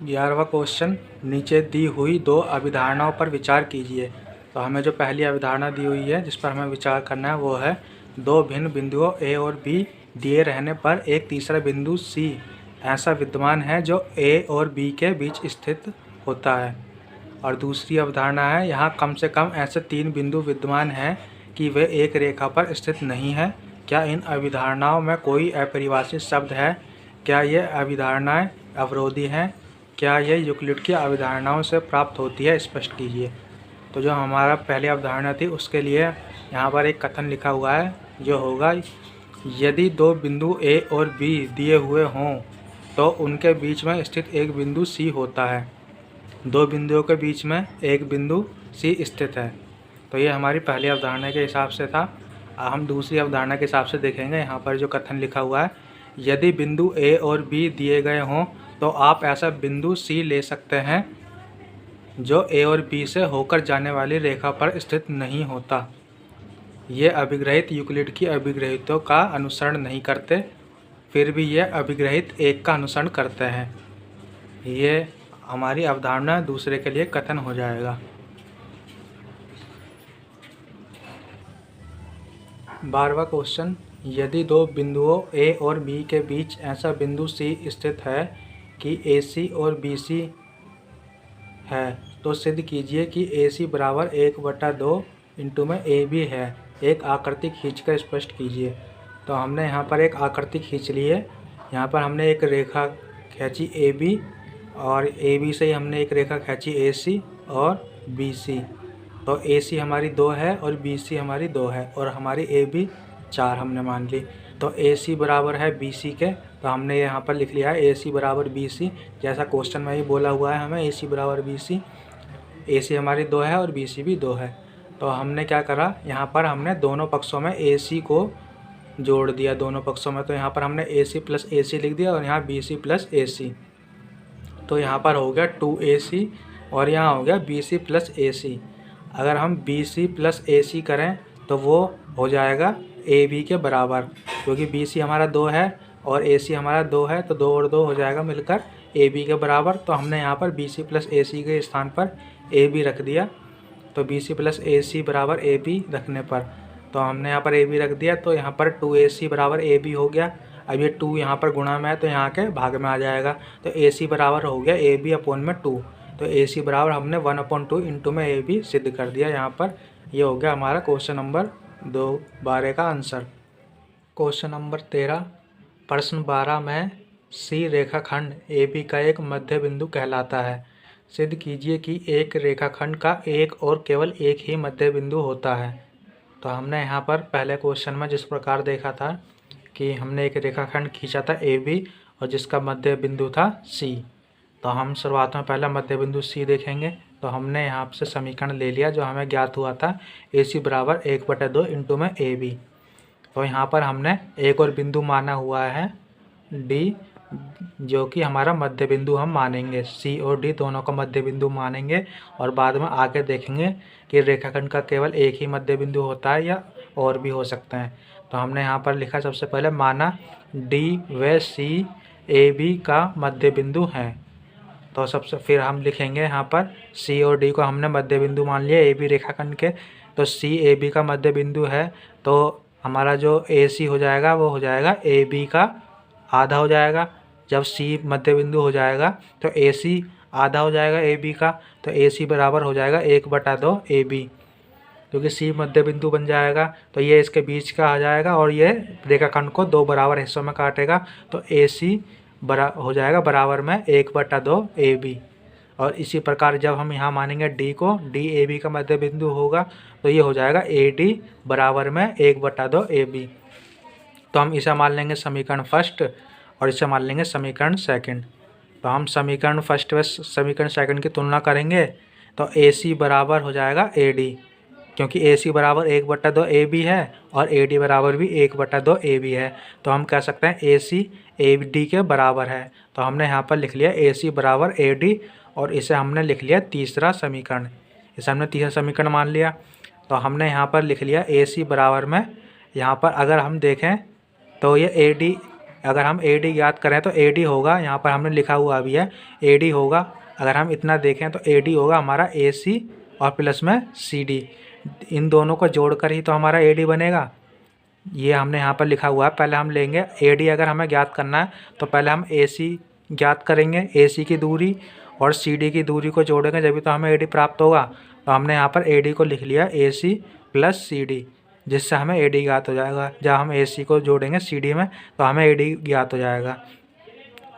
11वां question, नीचे दी हुई दो अवधारणाओं पर विचार कीजिए। तो हमें जो पहली अवधारणा दी हुई है जिस पर हमें विचार करना है वो है, दो भिन्न बिंदुओं ए और बी दिए रहने पर एक तीसरा बिंदु सी ऐसा विद्यमान है जो ए और बी के बीच स्थित होता है। और दूसरी अवधारणा है, यहाँ कम से कम ऐसे तीन बिंदु विद्यमान हैं कि वे एक रेखा पर स्थित नहीं है। क्या इन अवधारणाओं में कोई अपरिभाषित शब्द है? क्या ये अवधारणाएं अवरोधी हैं? क्या ये यूक्लिड की अवधारणाओं से प्राप्त होती है? स्पष्ट कीजिए। तो जो हमारा पहली अवधारणा थी उसके लिए यहाँ पर एक कथन लिखा हुआ है जो होगा, यदि दो बिंदु ए और बी दिए हुए हों तो उनके बीच में स्थित एक बिंदु सी होता है। दो बिंदुओं के बीच में एक बिंदु सी स्थित है। तो ये हमारी पहली अवधारणा के हिसाब से था। हम दूसरी अवधारणा के हिसाब से देखेंगे। यहाँ पर जो कथन लिखा हुआ है, यदि बिंदु ए और बी दिए गए हों तो आप ऐसा बिंदु सी ले सकते हैं जो ए और बी से होकर जाने वाली रेखा पर स्थित नहीं होता। ये अभिग्रहित यूक्लिड की अभिग्रहितों का अनुसरण नहीं करते, फिर भी ये अभिग्रहित एक का अनुसरण करते हैं। ये हमारी अवधारणा दूसरे के लिए कथन हो जाएगा। 12वां क्वेश्चन, यदि दो बिंदुओं ए और बी के बीच ऐसा बिंदु सी स्थित है कि ए सी और बी सी है तो सिद्ध कीजिए कि ए सी बराबर 1/2 इंटू में ए बी है। एक आकृति खींचकर स्पष्ट कीजिए। तो हमने यहाँ पर एक आकृति खींच ली है। यहाँ पर हमने एक रेखा खींची ए बी और ए बी से ही हमने एक रेखा खींची ए सी और बी सी। तो ए सी हमारी 2 है और बी सी हमारी 2 है और हमारी ए बी 4 हमने मान ली। तो ए सी बराबर है बी सी के, तो हमने यहाँ पर लिख लिया है ए सी बराबर बी सी, जैसा क्वेश्चन में ही बोला हुआ है हमें, ए सी बराबर बी सी। ए सी हमारी 2 है और बी सी भी 2 है। तो हमने क्या करा, यहाँ पर हमने दोनों पक्षों में ए सी को जोड़ दिया दोनों पक्षों में। तो यहाँ पर हमने ए सी प्लस ए सी लिख दिया और यहाँ बी सी प्लस ए सी। तो यहाँ पर हो गया 2AC और यहाँ हो गया BC प्लस AC। अगर हम BC प्लस AC करें तो वो हो जाएगा AB के बराबर, क्योंकि BC हमारा 2 है और AC हमारा 2 है, तो 2 और 2 हो जाएगा मिलकर AB के बराबर। तो हमने यहाँ पर BC प्लस AC के स्थान पर AB रख दिया। तो BC प्लस AC बराबर AB रखने पर तो हमने यहाँ पर AB रख दिया, तो यहाँ पर 2AC बराबर AB हो गया। अब ये 2 यहाँ पर गुणा में है तो यहाँ के भाग में आ जाएगा। तो AC बराबर हो गया AB अपॉन में 2। तो AC बराबर हमने 1/2 इंटू में AB सिद्ध कर दिया यहाँ पर। ये हो गया हमारा क्वेश्चन नंबर 12 का आंसर। क्वेश्चन नंबर 13, प्रश्न 12 में C रेखाखंड AB का एक मध्य बिंदु कहलाता है। सिद्ध कीजिए कि एक रेखाखंड का एक और केवल एक ही मध्य बिंदु होता है। तो हमने यहाँ पर पहले क्वेश्चन में जिस प्रकार देखा था कि हमने एक रेखाखंड खींचा था ए बी और जिसका मध्य बिंदु था सी। तो हम शुरुआत में पहला मध्य बिंदु सी देखेंगे। तो हमने यहाँ से समीकरण ले लिया जो हमें ज्ञात हुआ था, ए सी बराबर 1/2 इंटू में ए बी। तो यहाँ पर हमने एक और बिंदु माना हुआ है डी, जो कि हमारा मध्य बिंदु हम मानेंगे। सी और डी दोनों का मध्य बिंदु मानेंगे और बाद में आगे देखेंगे कि रेखाखंड का केवल एक ही मध्य बिंदु होता है या और भी हो सकते हैं। तो हमने यहाँ पर लिखा, सबसे पहले माना डी व सी ए बी का मध्य बिंदु हैं। तो सबसे फिर हम लिखेंगे यहाँ पर सी और डी को हमने मध्य बिंदु मान लिया ए बी रेखाखंड के। तो सी ए बी का मध्य बिंदु है, तो हमारा जो ए सी हो जाएगा वो हो जाएगा ए बी का आधा हो जाएगा। जब सी मध्य बिंदु हो जाएगा तो ए सी आधा हो जाएगा ए बी का। तो ए सी बराबर हो जाएगा 1/2 ए बी, क्योंकि सी मध्य बिंदु बन जाएगा। तो ये इसके बीच का आ जाएगा और ये रेखाखंड को 2 बराबर हिस्सों में काटेगा। तो ए सी हो जाएगा बराबर में 1/2 ए बी। और इसी प्रकार जब हम यहाँ मानेंगे डी को, डी ए बी का मध्य बिंदु होगा, तो ये हो जाएगा ए डी बराबर में 1/2 ए बी। तो हम इसे मान लेंगे समीकरण फर्स्ट और इसे मान लेंगे समीकरण सेकंड। तो हम समीकरण फर्स्ट व समीकरण सेकंड की तुलना करेंगे। तो ए सी बराबर हो जाएगा ए डी, क्योंकि ए सी बराबर 1/2 ए बी है और ए डी बराबर भी 1/2 ए बी है। तो हम कह सकते हैं ए सी ए डी के बराबर है। तो हमने यहाँ पर लिख लिया ए सी बराबर ए डी और इसे हमने लिख लिया तीसरा समीकरण। इसे हमने तीसरा समीकरण मान लिया। तो हमने यहाँ पर लिख लिया ए सी बराबर में, यहाँ पर अगर हम देखें तो ये ए डी अगर हम AD ज्ञात करें तो AD होगा, यहाँ पर हमने लिखा हुआ भी है AD होगा। अगर हम इतना देखें तो AD होगा हमारा AC और प्लस में CD, इन दोनों को जोड़कर ही तो हमारा AD बनेगा। ये हमने यहाँ पर लिखा हुआ है। पहले हम लेंगे AD, अगर हमें ज्ञात करना है तो पहले हम AC ज्ञात करेंगे, AC की दूरी और CD की दूरी को जोड़ेंगे जब भी तो हमें AD प्राप्त होगा। तो हमने यहाँ पर AD को लिख लिया AC प्लस CD, जिससे हमें AD ज्ञात हो जाएगा। जब हम AC को जोड़ेंगे CD में तो हमें AD ज्ञात हो जाएगा।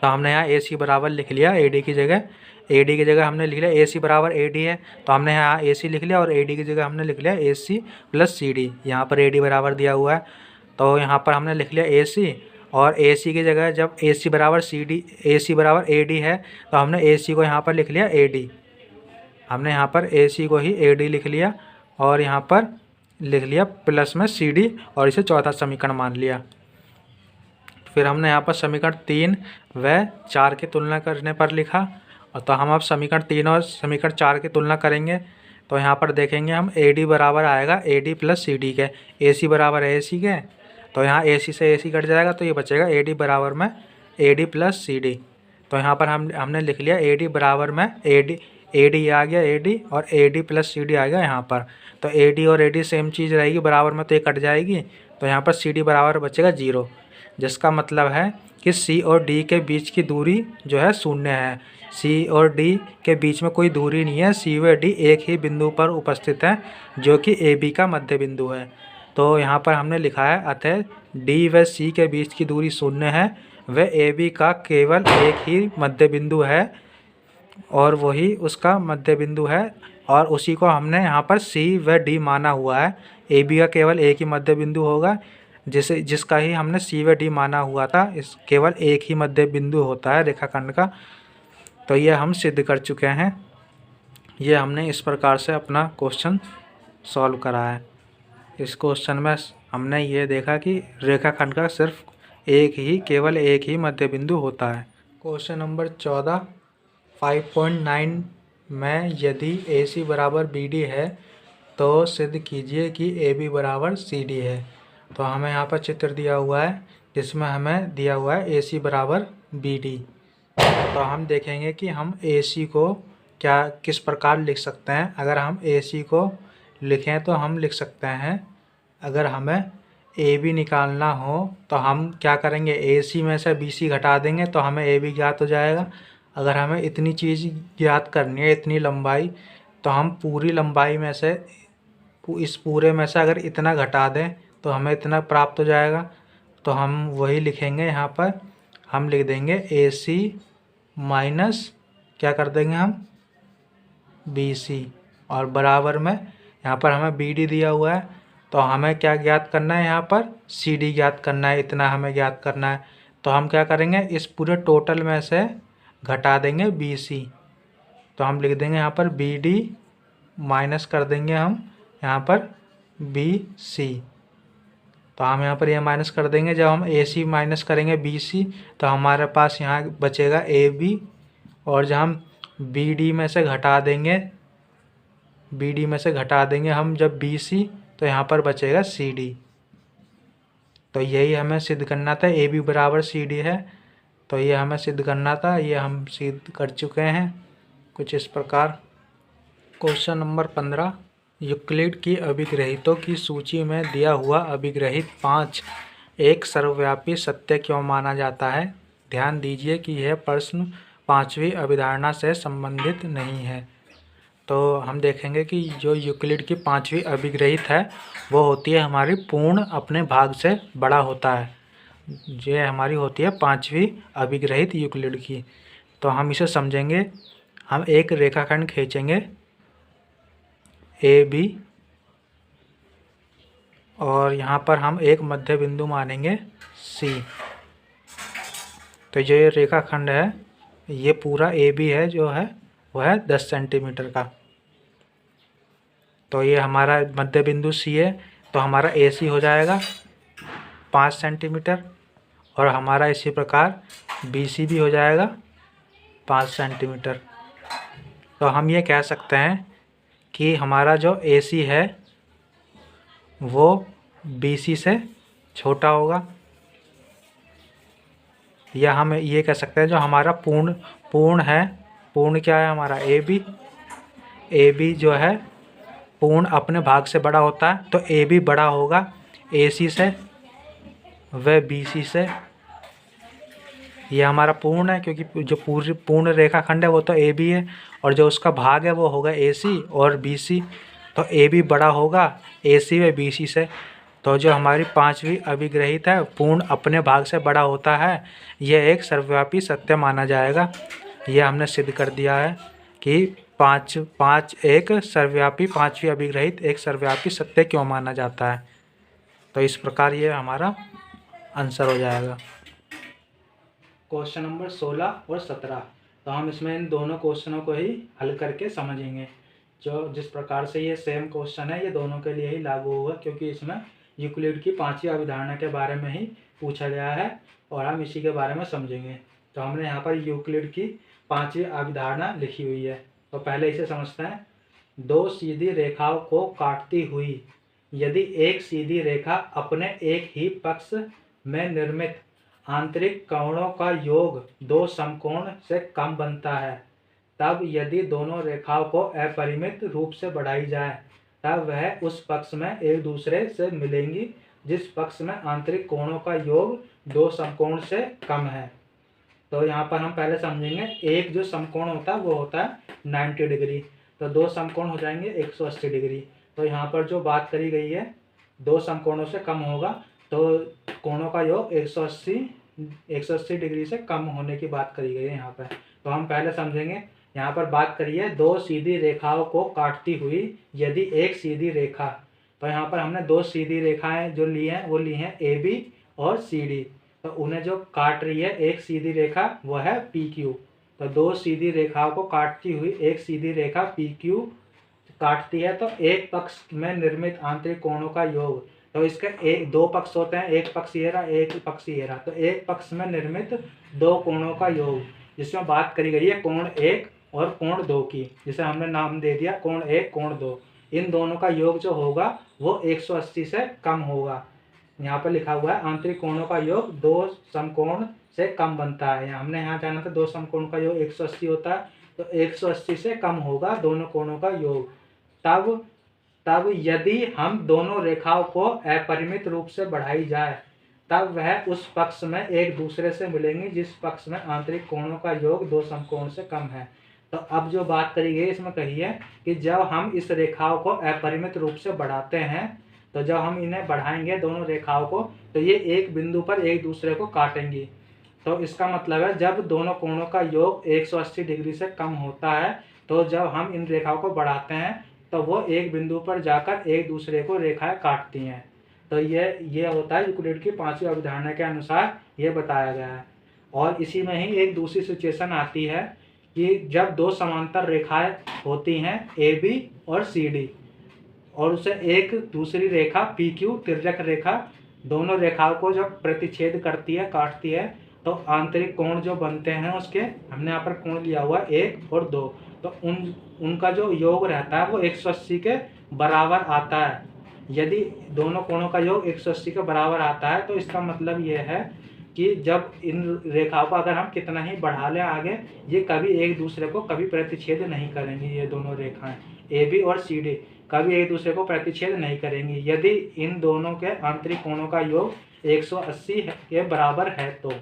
तो हमने यहाँ AC बराबर लिख लिया AD की जगह, AD की जगह हमने लिख लिया AC बराबर AD है तो हमने यहाँ AC लिख लिया, और AD की जगह हमने लिख लिया AC प्लस CD। यहाँ पर AD बराबर दिया हुआ है तो यहाँ पर हमने लिख लिया AC, और AC की जगह जब AC बराबर AD है तो हमने AC को यहाँ पर लिख लिया AD। हमने यहाँ पर AC को ही AD लिख लिया और यहाँ पर लिख लिया प्लस में CD, और इसे चौथा समीकरण मान लिया। फिर हमने यहाँ पर समीकरण 3 व 4 की तुलना करने पर लिखा। और तो हम अब समीकरण 3 और समीकरण 4 की तुलना करेंगे तो यहाँ पर देखेंगे हम AD बराबर आएगा AD प्लस CD के, AC बराबर है AC के, तो यहाँ AC से AC कट जाएगा तो ये बचेगा AD बराबर में AD प्लस CD। तो यहाँ पर हमने लिख लिया AD बराबर में AD आ गया AD, और AD प्लस CD आ गया यहाँ पर। तो AD और AD सेम चीज़ रहेगी, बराबर में तो ये कट जाएगी, तो यहाँ पर CD बराबर बचेगा 0, जिसका मतलब है कि C और D के बीच की दूरी जो है 0 है। C और D के बीच में कोई दूरी नहीं है, C व D एक ही बिंदु पर उपस्थित है जो कि AB का मध्य बिंदु है। तो यहाँ पर हमने लिखा है अतः D व C के बीच की दूरी 0 है, व AB का केवल एक ही मध्य बिंदु है और वही उसका मध्य बिंदु है, और उसी को हमने यहाँ पर C व D माना हुआ है। AB का केवल एक ही मध्य बिंदु होगा, जिसका ही हमने C व D माना हुआ था। इस केवल एक ही मध्य बिंदु होता है रेखाखंड का। तो ये हम सिद्ध कर चुके हैं। ये हमने इस प्रकार से अपना क्वेश्चन सॉल्व करा है। इस क्वेश्चन में हमने ये देखा कि रेखाखंड का सिर्फ केवल एक ही मध्य बिंदु होता है। क्वेश्चन नंबर 14 5.9 में यदि AC बराबर BD है तो सिद्ध कीजिए कि AB बराबर CD है। तो हमें यहाँ पर चित्र दिया हुआ है जिसमें हमें दिया हुआ है AC बराबर BD। तो हम देखेंगे कि हम AC को किस प्रकार लिख सकते हैं। अगर हम AC को लिखें तो हम लिख सकते हैं, अगर हमें AB निकालना हो तो हम क्या करेंगे, AC में से BC घटा देंगे तो हमें AB ज्ञात हो जाएगा। अगर हमें इतनी चीज़ ज्ञात करनी है, इतनी लंबाई, तो हम पूरी लंबाई में से, इस पूरे में से अगर इतना घटा दें तो हमें इतना प्राप्त हो जाएगा। तो हम वही लिखेंगे, यहाँ पर हम लिख देंगे AC माइनस क्या कर देंगे हम BC, और बराबर में यहाँ पर हमें BD दिया हुआ है तो हमें क्या ज्ञात करना है, यहाँ पर CD ज्ञात करना है, इतना हमें ज्ञात करना है। तो हम क्या करेंगे, इस पूरे टोटल में से घटा देंगे BC। तो हम लिख देंगे यहाँ पर BD माइनस कर देंगे हम यहाँ पर BC। तो हम यहाँ पर ये माइनस कर देंगे। जब हम AC माइनस करेंगे BC तो हमारे पास यहाँ बचेगा AB, और जब हम BD में से घटा देंगे हम जब BC तो यहाँ पर बचेगा CD। तो यही हमें सिद्ध करना था, AB बराबर CD है। तो ये हमें सिद्ध करना था, ये हम सिद्ध कर चुके हैं कुछ इस प्रकार। क्वेश्चन नंबर 15 यूक्लिड की अभिग्रहितों की सूची में दिया हुआ अभिग्रहित 5 एक सर्वव्यापी सत्य क्यों माना जाता है। ध्यान दीजिए कि यह प्रश्न 5वीं अभिधारणा से संबंधित नहीं है। तो हम देखेंगे कि जो यूक्लिड की 5वीं अभिग्रहित है वो होती है हमारी पूर्ण अपने भाग से बड़ा होता है। ये हमारी होती है 5वीं अभिग्रहित यूक्लिड की। तो हम इसे समझेंगे। हम एक रेखाखंड खींचेंगे AB, और यहाँ पर हम एक मध्य बिंदु मानेंगे C। तो ये रेखाखंड है, ये पूरा AB है जो है वह है 10 सेंटीमीटर का। तो ये हमारा मध्य बिंदु C है, तो हमारा AC हो जाएगा 5 सेंटीमीटर, और हमारा इसी प्रकार BC भी हो जाएगा 5 सेंटीमीटर। तो हम ये कह सकते हैं कि हमारा जो AC है वो BC से छोटा होगा। या हम ये कह सकते हैं जो हमारा पूर्ण है, पूर्ण क्या है हमारा ए बी जो है पूर्ण अपने भाग से बड़ा होता है, तो ए बी बड़ा होगा ए सी से व बी सी से। ये हमारा पूर्ण है क्योंकि जो पूर्ण रेखाखंड है वो तो ए बी है, और जो उसका भाग है वो होगा ए सी और बी सी, तो ए बी बड़ा होगा ए सी व बी सी से। तो जो हमारी पांचवी अभिग्रहित है पूर्ण अपने भाग से बड़ा होता है, यह एक सर्वव्यापी सत्य माना जाएगा। यह हमने सिद्ध कर दिया है कि एक सर्वव्यापी पांचवी अभिग्रहित एक सर्वव्यापी सत्य क्यों माना जाता है। तो इस प्रकार ये हमारा आंसर हो जाएगा। क्वेश्चन नंबर 16 और 17, तो हम इसमें इन दोनों क्वेश्चनों को ही हल करके समझेंगे। जो जिस प्रकार से ये सेम क्वेश्चन है ये दोनों के लिए ही लागू होगा, क्योंकि इसमें यूक्लिड की पांचवी अवधारणा के बारे में ही पूछा गया है और हम इसी के बारे में समझेंगे। तो हमने यहाँ पर यूक्लिड की पांचवी अवधारणा लिखी हुई है, तो पहले इसे समझते हैं। दो सीधी रेखाओं को काटती हुई यदि एक सीधी रेखा अपने एक ही पक्ष में निर्मित आंतरिक कोणों का योग दो समकोण से कम बनता है, तब यदि दोनों रेखाओं को अपरिमित रूप से बढ़ाई जाए तब वह उस पक्ष में एक दूसरे से मिलेंगी जिस पक्ष में आंतरिक कोणों का योग दो समकोण से कम है। तो यहाँ पर हम पहले समझेंगे, एक जो समकोण होता है वो होता है 90 डिग्री, तो दो समकोण हो जाएंगे 180 डिग्री। तो यहाँ पर जो बात करी गई है दो समकोणों से कम होगा, तो कोणों का योग 180 डिग्री से कम होने की बात करी गई है यहाँ पर। तो हम पहले समझेंगे, यहाँ पर बात करिए दो सीधी रेखाओं को काटती हुई यदि एक सीधी रेखा, तो यहाँ पर हमने दो सीधी रेखाएं जो ली हैं वो ली हैं ए बी और सी डी, तो उन्हें जो काट रही है एक सीधी रेखा वो है पी क्यू। तो दो सीधी रेखाओं को काटती हुई एक सीधी रेखा पी क्यू काटती है, तो एक पक्ष में निर्मित आंतरिक कोणों का योग, तो इसके एक दो पक्ष होते हैं, एक पक्ष ये रहा एक पक्ष ये रहा, तो एक पक्ष में निर्मित दो कोणों का योग, जिसमें बात करी गई है कोण 1 और कोण 2 की, जिसे हमने नाम दे दिया कोण 1 कोण 2। इन दोनों का योग जो होगा वो 180 से कम होगा। यहाँ पर लिखा हुआ है आंतरिक कोणों का योग दो समकोण से कम बनता है। हमने यहाँ जाना था दो समकोण का योग 180 होता है, तो 180 से कम होगा दोनों कोणों का योग। तब यदि हम दोनों रेखाओं को अपरिमित रूप से बढ़ाई जाए तब वह उस पक्ष में एक दूसरे से मिलेंगी जिस पक्ष में आंतरिक कोणों का योग दो समकोण से कम है। तो अब जो बात करी गई इसमें कही है कि जब हम इस रेखाओं को अपरिमित रूप से बढ़ाते हैं, तो जब हम इन्हें बढ़ाएंगे दोनों रेखाओं को, तो ये एक बिंदु पर एक दूसरे को काटेंगी। तो इसका मतलब है जब दोनों कोणों का योग 180 डिग्री से कम होता है, तो जब हम इन रेखाओं को बढ़ाते हैं तो वो एक बिंदु पर जाकर एक दूसरे को रेखाएं काटती हैं। तो ये होता है यूक्लिड की पांचवी अवधारणा के अनुसार ये बताया गया है। और इसी में ही एक दूसरी सिचुएशन आती है कि जब दो समांतर रेखाएं होती हैं ए बी और सी डी, और उसे एक दूसरी रेखा पी क्यू तिर्यक रेखा दोनों रेखाओं को जब प्रतिच्छेद करती है काटती है, तो आंतरिक कोण जो बनते हैं उसके हमने यहाँ पर कोण लिया हुआ 1 और 2, तो उनका जो योग रहता है वो 180 के बराबर आता है। यदि दोनों कोणों का योग 180 के बराबर आता है तो इसका मतलब ये है कि जब इन रेखाओं को अगर हम कितना ही बढ़ा लें आगे, ये कभी एक दूसरे को कभी प्रतिच्छेद नहीं करेंगी। ये दोनों रेखाएं ए बी और सी डी कभी एक दूसरे को प्रतिच्छेद नहीं करेंगी यदि इन दोनों के आंतरिक कोणों का योग 180 के बराबर है तो।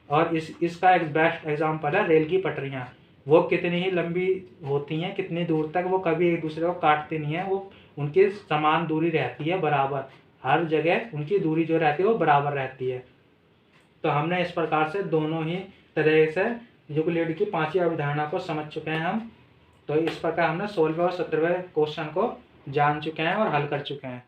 और इसका एक बेस्ट एग्जाम्पल है रेल की पटरियाँ। वो कितनी ही लंबी होती हैं, कितनी दूर तक वो कभी एक दूसरे को काटती नहीं है, वो उनकी समान दूरी रहती है बराबर, हर जगह उनकी दूरी जो रहती है वो बराबर रहती है। तो हमने इस प्रकार से दोनों ही तरह से यूक्लिड की पांचवी अवधारणा को समझ चुके हैं हम। तो इस प्रकार हमने 16वें और 17वें क्वेश्चन को जान चुके हैं और हल कर चुके हैं।